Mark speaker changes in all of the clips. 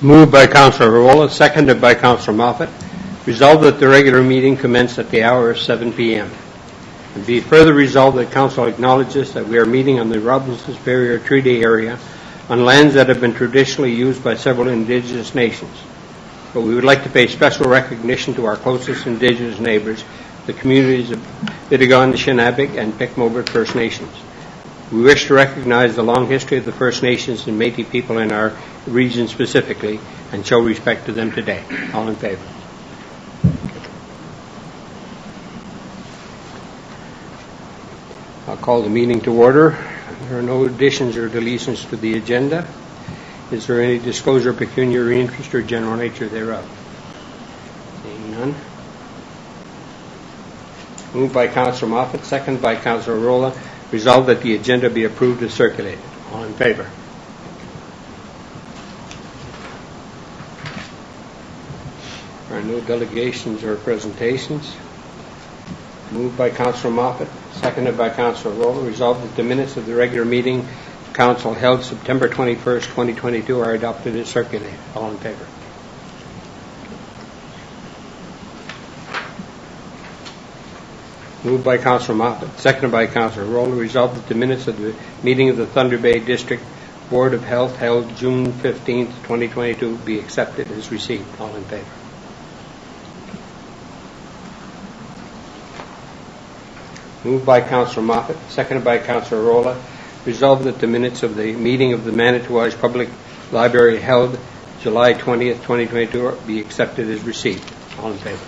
Speaker 1: Moved by Councillor Rolla, seconded by Councillor Moffat. Resolved that the regular meeting commence at the hour of 7 p.m. And be further resolved that Council acknowledges that we are meeting on the Robinson's Barrier Treaty area on lands that have been traditionally used by several Indigenous nations. But we would like to pay special recognition to our closest Indigenous neighbours, the communities of Biddigon, Shinabig, and Pic-Mobert First Nations. We wish to recognize the long history of the First Nations and Métis people in our region specifically and show respect to them today. All in favour? I'll call the meeting to order. There are no additions or deletions to the agenda. Is there any disclosure of pecuniary interest or general nature thereof? Seeing none. Moved by Councillor Moffat, seconded by Councillor Rolla. Resolved that the agenda be approved as circulated. All in favour? There are no delegations or presentations. Moved by Councillor Moffat, seconded by Councillor Rolla. Resolved that the minutes of the regular meeting Council held September 21st, 2022 are adopted as circulated. All in favour? Moved by Councillor Moffat, seconded by Councillor Rolla. Resolved that the minutes of the meeting of the Thunder Bay District Board of Health held June 15th, 2022 be accepted as received. All in favour? Moved by Councillor Moffat, seconded by Councillor Rolla. Resolved that the minutes of the meeting of the Manitouwadge Public Library held July 20th, 2022 be accepted as received. All in favour?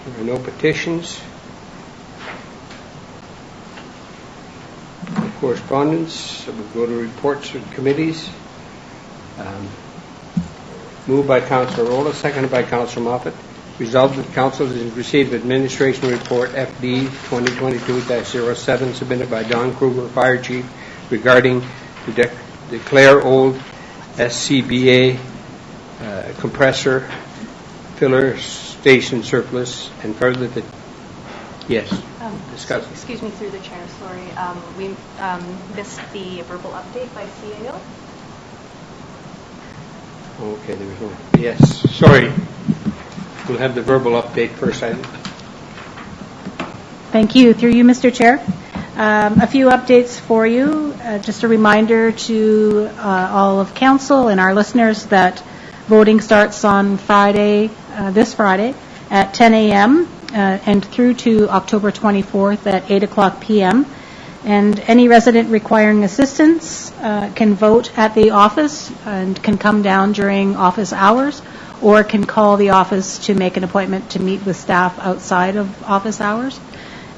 Speaker 1: There are no petitions. No correspondence. So we'll go to reports of committees. Moved by Councillor Rolla, seconded by Councillor Moffat. Resolved that Council has received Administration Report FD 2022-07 submitted by Don Kruger, Fire Chief, regarding the declare old SCBA compressor filler station surplus, and further that discuss.
Speaker 2: Excuse me, through the chair. Sorry, we missed the verbal update by CAO.
Speaker 1: Okay, there was no. Yes, sorry. We'll have the verbal update first.
Speaker 3: Thank you. Through you, Mr. Chair. A few updates for you. Just a reminder to all of Council and our listeners that voting starts on Friday, this Friday, at 10 a.m. And through to October 24th at 8 o'clock p.m. And any resident requiring assistance can vote at the office and can come down during office hours, or can call the office to make an appointment to meet with staff outside of office hours.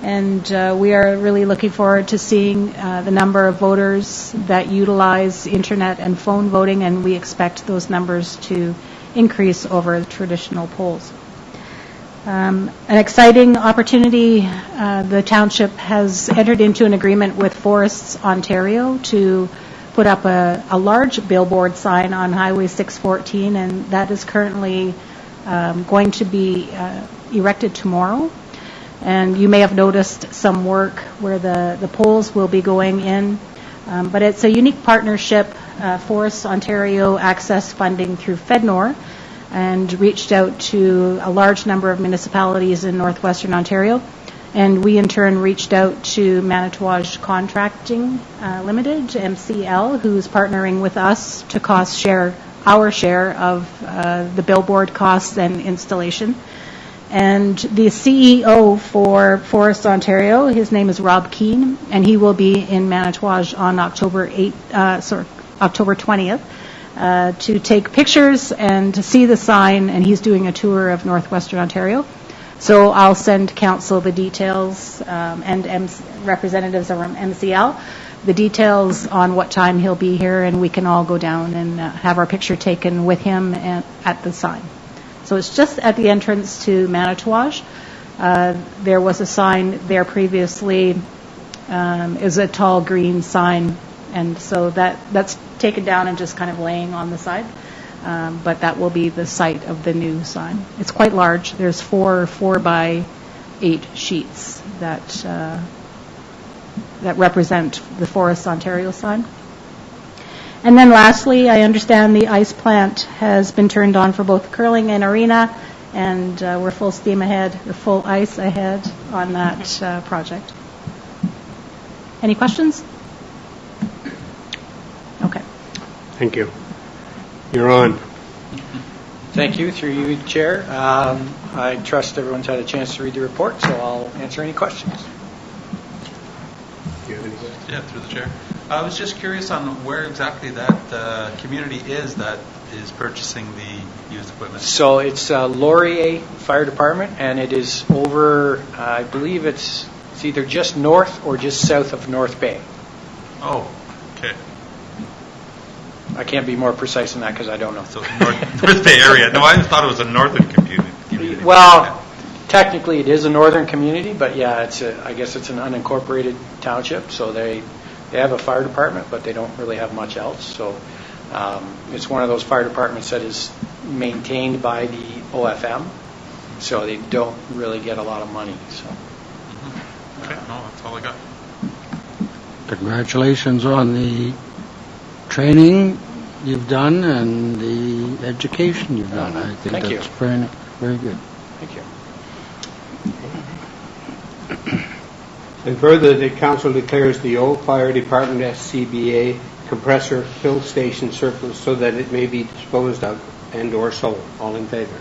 Speaker 3: And we are really looking forward to seeing the number of voters that utilize internet and phone voting, and we expect those numbers to increase over traditional polls. An exciting opportunity. The township has entered into an agreement with Forests Ontario to put up a large billboard sign on Highway 614, and that is currently going to be erected tomorrow. And you may have noticed some work where the poles will be going in, but it's a unique partnership. Forests Ontario access funding through FedNor, and reached out to a large number of municipalities in northwestern Ontario. And we in turn reached out to Manitouwadge Contracting Limited, MCL, who's partnering with us to share our share of the billboard costs and installation. And the CEO for Forests Ontario, his name is Rob Keane, and he will be in Manitouwadge on October 20th. To take pictures and to see the sign, and he's doing a tour of northwestern Ontario. So I'll send Council the details and representatives from MCL, the details on what time he'll be here, and we can all go down and have our picture taken with him at the sign. So it's just at the entrance to Manitouwadge. There was a sign there previously. Is a tall green sign, and so that's taken down and just kind of laying on the side. But that will be the site of the new sign. It's quite large. There's 4 by 8 sheets that that represent the Forest Ontario sign. And then lastly, I understand the ice plant has been turned on for both curling and arena, and we're full steam ahead, or full ice ahead on that project. Any questions? Okay.
Speaker 1: Thank you. You're on.
Speaker 4: Thank you. Through you, Chair. I trust everyone's had a chance to read the report, so I'll answer any questions.
Speaker 1: Do you have any questions?
Speaker 5: Yeah, through the chair. I was just curious on where exactly that community is that is purchasing the used equipment.
Speaker 4: So it's Laurier Fire Department, and it is over, I believe it's either just north or just south of North Bay.
Speaker 5: Oh, okay.
Speaker 4: I can't be more precise than that because I don't know.
Speaker 5: So North Bay area. No, I thought it was a northern community.
Speaker 4: Well, technically it is a northern community, but yeah, I guess it's an unincorporated township, so they have a fire department, but they don't really have much else. So it's one of those fire departments that is maintained by the OFM, so they don't really get a lot of money. So.
Speaker 5: Okay, no, that's all I got.
Speaker 6: Congratulations on the training you've done and the education you've done. I think
Speaker 4: Thank
Speaker 6: that's
Speaker 4: you.
Speaker 6: very, very good.
Speaker 4: Thank you.
Speaker 1: And further, the council declares the old fire department SCBA compressor fill station surplus so that it may be disposed of and or sold. All in favor?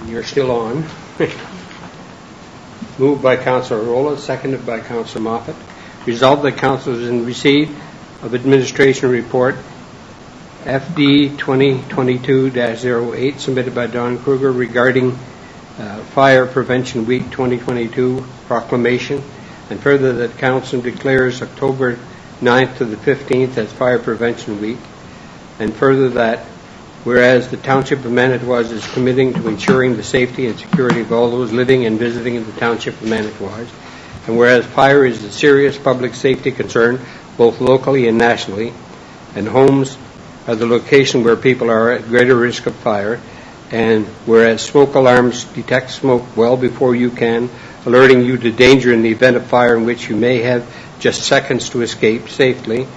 Speaker 1: And you're still on. Moved by Councillor Rolla, seconded by Councillor Moffat. Resolved that council is in receipt of administration report FD 2022-08 submitted by Don Kruger regarding Fire Prevention Week 2022 proclamation, and further that council declares October 9th to the 15th as Fire Prevention Week, and further that whereas the Township of Manitowoc is committing to ensuring the safety and security of all those living and visiting in the Township of Manitowoc, and whereas fire is a serious public safety concern both locally and nationally, and homes are the location where people are at greater risk of fire, and whereas smoke alarms detect smoke well before you can, alerting you to danger in the event of fire in which you may have just seconds to escape safely,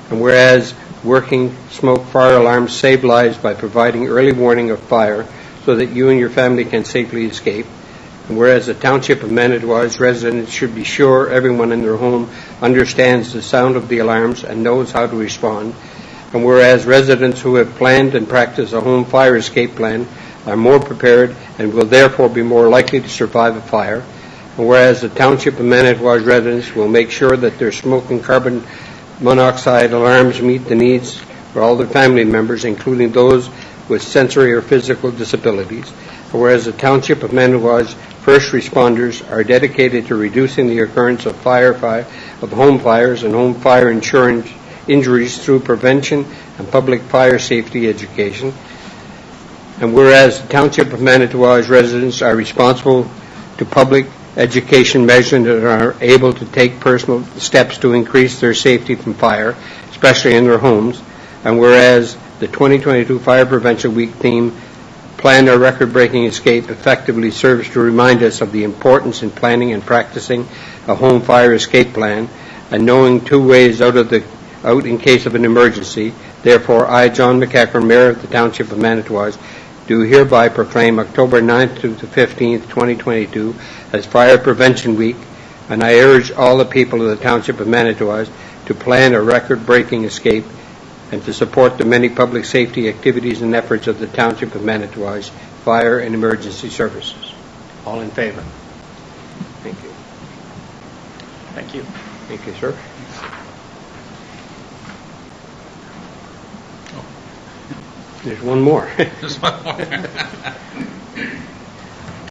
Speaker 1: and whereas working smoke fire alarms save lives by providing early warning of fire so that you and your family can safely escape, and whereas the Township of Manitowoc residents should be sure everyone in their home understands the sound of the alarms and knows how to respond, and whereas residents who have planned and practiced a home fire escape plan are more prepared and will therefore be more likely to survive a fire, and whereas the Township of Manitowoc residents will make sure that their smoke and carbon monoxide alarms meet the needs for all their family members, including those with sensory or physical disabilities, and whereas the Township of Manitowoc first responders are dedicated to reducing the occurrence of home fires and home fire injuries through prevention and public fire safety education. And whereas the Township of Manitowoc residents are responsible to public education measures and are able to take personal steps to increase their safety from fire, especially in their homes. And whereas the 2022 Fire Prevention Week theme, Plan a Record-Breaking Escape, effectively serves to remind us of the importance in planning and practicing a home fire escape plan and knowing two ways out in case of an emergency. Therefore, I, John McEachran, Mayor of the Township of Manitowoc, do hereby proclaim October 9th to the 15th, 2022 as Fire Prevention Week, and I urge all the people of the Township of Manitowoc to plan a record-breaking escape and to support the many public safety activities and efforts of the Township of Manitowoc Fire and Emergency Services. All in favor? Thank you.
Speaker 4: Thank you.
Speaker 1: Thank you, sir. There's one more.
Speaker 5: Just one more.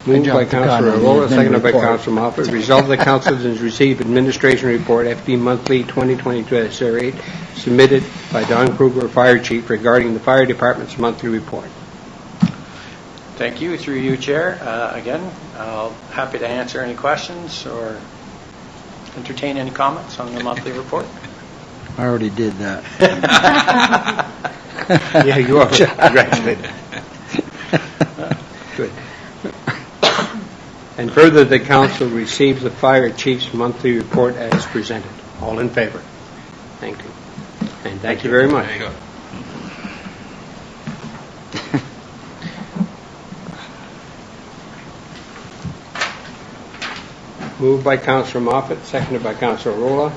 Speaker 1: Moved by
Speaker 6: jumped the gun
Speaker 1: Councillor
Speaker 6: on the
Speaker 1: Rolla,
Speaker 6: admin
Speaker 1: seconded by
Speaker 6: report.
Speaker 1: Councillor Moffat. Resolved that Council has received Administration Report FD Monthly 2022-08 submitted by Don Kruger, Fire Chief, regarding the Fire Department's monthly report.
Speaker 4: Thank you. Through you, Chair. Again, happy to answer any questions or entertain any comments on the monthly report.
Speaker 6: I already did that.
Speaker 1: Yeah, you are. Congratulated. Good. And further, the council receives the fire chief's monthly report as presented. All in favor? Thank you. And thank you very much.
Speaker 5: There you go.
Speaker 1: Moved by Councillor Moffat, seconded by Councillor Rolla.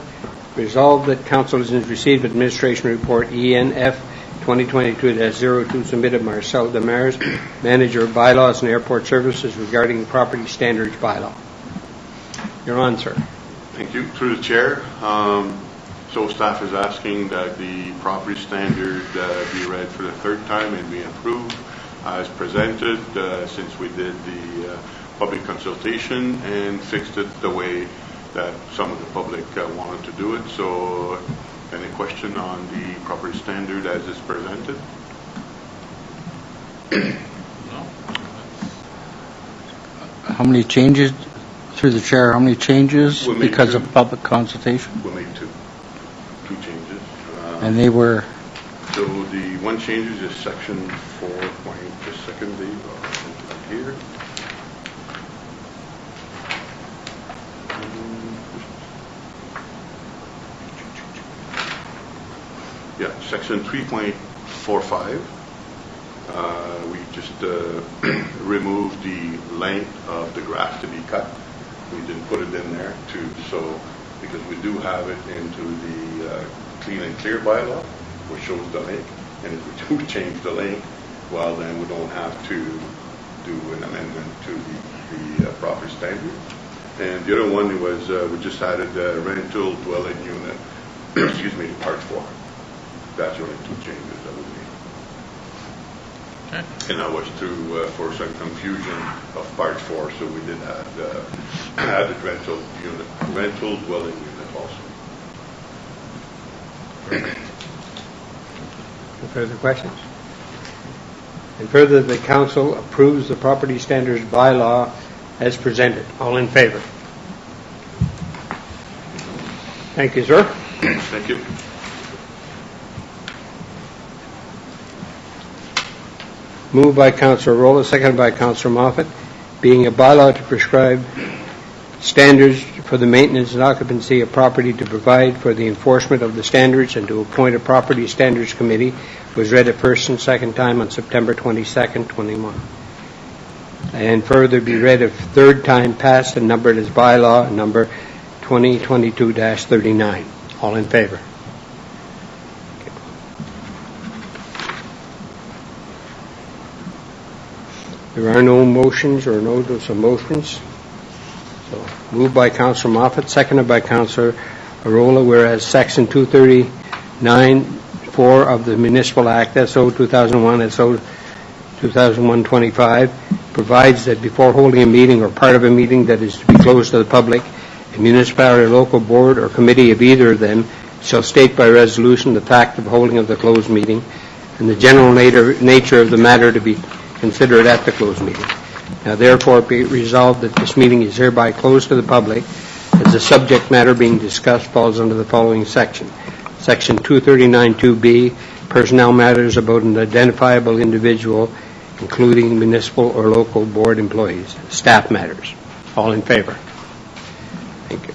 Speaker 1: Resolved that council has received administration report ENF 2022-02 submitted by Marcel Demers, Manager of Bylaws and Airport Services regarding property standards bylaw. You're on, sir.
Speaker 7: Thank you. Through the chair, so staff is asking that the property standard be read for the third time and be approved as presented since we did the public consultation and fixed it the way that some of the public wanted to do it. So any question on the property standard as is presented?
Speaker 5: No?
Speaker 6: How many changes, through the chair, how many changes
Speaker 7: We'll make
Speaker 6: because
Speaker 7: two.
Speaker 6: of public consultation?
Speaker 7: We'll make two changes.
Speaker 6: And they were,
Speaker 7: So the one changes is section 4. Just a second, Dave. Here. Yeah, section 3.45. We just removed the length of the grass to be cut. We didn't put it in there because we do have it into the clean and clear bylaw, which shows the length. And if we do change the length, well, then we don't have to do an amendment to the property standard. And the other one was we just added rental dwelling unit, excuse me, to part 4. That's the only two changes that we made.
Speaker 5: Okay.
Speaker 7: And that was to for some confusion of part 4, so we did add the rental dwelling unit also.
Speaker 1: No further questions? And further, the council approves the property standards bylaw as presented. All in favor? Thank you, sir.
Speaker 7: Thank you.
Speaker 1: Moved by Councillor Rolla, seconded by Councillor Moffat, being a bylaw to prescribe standards for the maintenance and occupancy of property, to provide for the enforcement of the standards, and to appoint a property standards committee, was read a first and second time on September 22nd, 21. And further be read a third time, passed and numbered as bylaw number 2022-39. All in favor? There are no motions or notice of motions. So moved by Councillor Moffat, seconded by Councillor Arola, whereas Section 239(4) of the Municipal Act, SO 2001, SO 2001-25, provides that before holding a meeting or part of a meeting that is to be closed to the public, a municipality, local board, or committee of either of them shall state by resolution the fact of holding of the closed meeting and the general nature of the matter to be considered at the closed meeting. Now, therefore, be it resolved that this meeting is hereby closed to the public, as the subject matter being discussed falls under the following section. Section 239(2)B, personnel matters about an identifiable individual, including municipal or local board employees. Staff matters. All in favor? Thank you.